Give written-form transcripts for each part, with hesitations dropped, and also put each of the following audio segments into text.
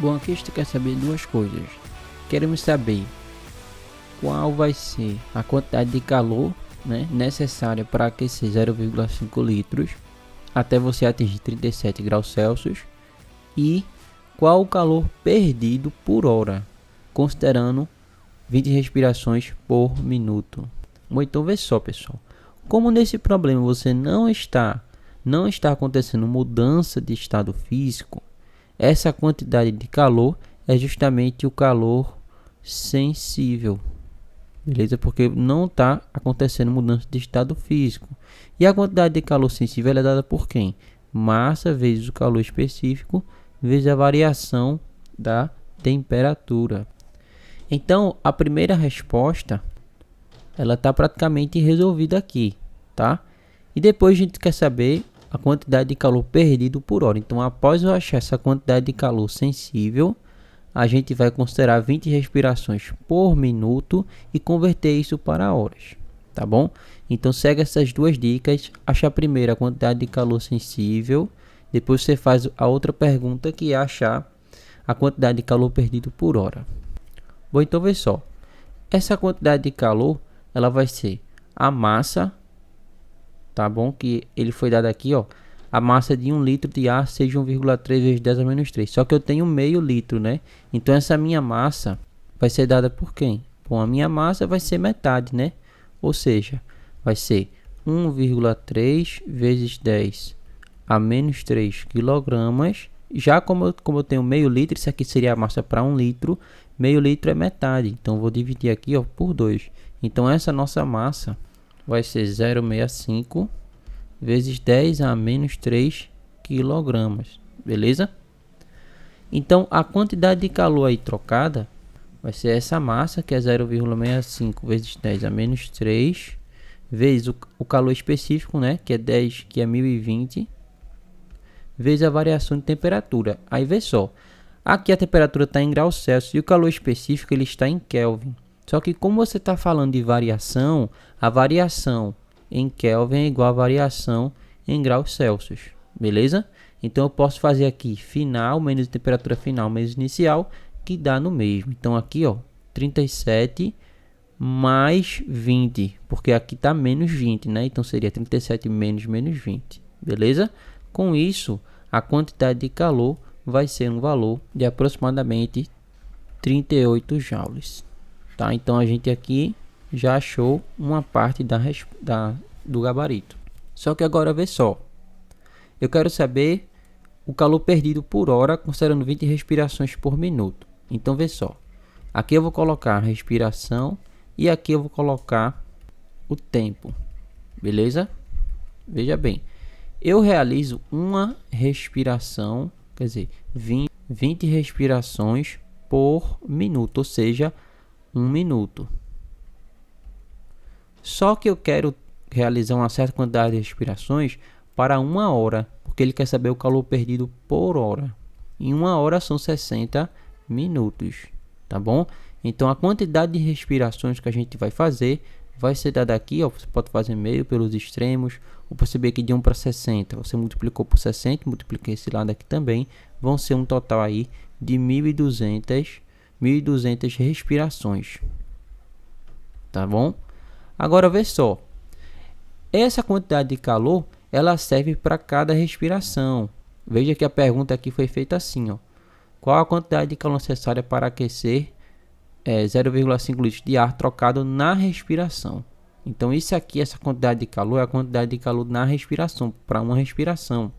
Bom, aqui a gente quer saber duas coisas. Queremos saber qual vai ser a quantidade de calor, né, necessária para aquecer 0,5 litros até você atingir 37 graus Celsius e qual o calor perdido por hora, considerando 20 respirações por minuto. Bom, então vê só, pessoal. Como nesse problema você não está acontecendo mudança de estado físico, essa quantidade de calor é justamente o calor sensível, beleza? Porque não está acontecendo mudança de estado físico. E a quantidade de calor sensível é dada por quem? Massa vezes o calor específico vezes a variação da temperatura. Então, a primeira resposta ela está praticamente resolvida aqui, tá? E depois a gente quer saber a quantidade de calor perdido por hora. Então, após eu achar essa quantidade de calor sensível, a gente vai considerar 20 respirações por minuto e converter isso para horas, tá bom? Então, segue essas duas dicas. Acha primeiro a quantidade de calor sensível, depois você faz a outra pergunta, que é achar a quantidade de calor perdido por hora. Bom, então vê só. Essa quantidade de calor, ela vai ser a massa, tá bom? Que ele foi dado aqui, ó. A massa de 1 litro de ar seja 1,3 vezes 10 a menos 3. Só que eu tenho meio litro, né? Então essa minha massa vai ser dada por quem? Bom, a minha massa vai ser metade, né? Ou seja, vai ser 1,3 vezes 10 a menos 3 quilogramas. Já como eu tenho meio litro, isso aqui seria a massa para 1 litro. Meio litro é metade. Então vou dividir aqui, ó, por 2. Então essa nossa massa vai ser 0,65 vezes 10 a menos 3 quilogramas, beleza? Então a quantidade de calor aí trocada vai ser essa massa, que é 0,65 vezes 10 a menos 3 vezes o calor específico, né, que é 10, que é 1020, vezes a variação de temperatura. Aí vê só, aqui a temperatura está em graus Celsius e o calor específico ele está em Kelvin. Só que como você está falando de variação, a variação em Kelvin é igual a variação em graus Celsius, beleza? Então eu posso fazer aqui final menos temperatura final menos inicial, que dá no mesmo. Então aqui, ó, 37 mais 20, porque aqui está menos 20, né? Então seria 37 menos 20, beleza? Com isso, a quantidade de calor vai ser um valor de aproximadamente 38 joules. Tá? Então a gente aqui já achou uma parte do gabarito. Só que agora vê só. Eu quero saber o calor perdido por hora, considerando 20 respirações por minuto. Então vê só. Aqui eu vou colocar a respiração e aqui eu vou colocar o tempo. Beleza? Veja bem. Eu realizo uma respiração, quer dizer, 20 respirações por minuto, ou seja, 1 minuto. Só que eu quero realizar uma certa quantidade de respirações para 1 hora, porque ele quer saber o calor perdido por hora. Em 1 hora são 60 minutos, tá bom? Então a quantidade de respirações que a gente vai fazer vai ser dada aqui, ó. Você pode fazer meio pelos extremos, ou perceber que de 1 para 60, você multiplicou por 60, multipliquei esse lado aqui também, vão ser um total aí de 1.200 respirações, tá bom? Agora vê só, essa quantidade de calor ela serve para cada respiração. Veja que a pergunta aqui foi feita assim, ó: qual a quantidade de calor necessária para aquecer 0,5 litros de ar trocado na respiração? Então isso aqui, essa quantidade de calor é a quantidade de calor na respiração, para uma respiração.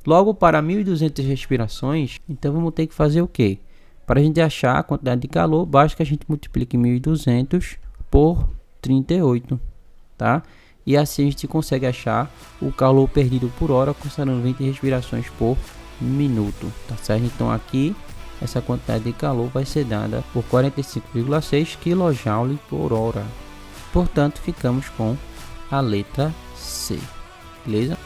Logo, para 1.200 respirações, então vamos ter que fazer o quê? Para a gente achar a quantidade de calor, basta que a gente multiplique 1.200 por 38, tá? E assim a gente consegue achar o calor perdido por hora, considerando 20 respirações por minuto, tá certo? Então aqui, essa quantidade de calor vai ser dada por 45,6 kJ por hora. Portanto, ficamos com a letra C, beleza?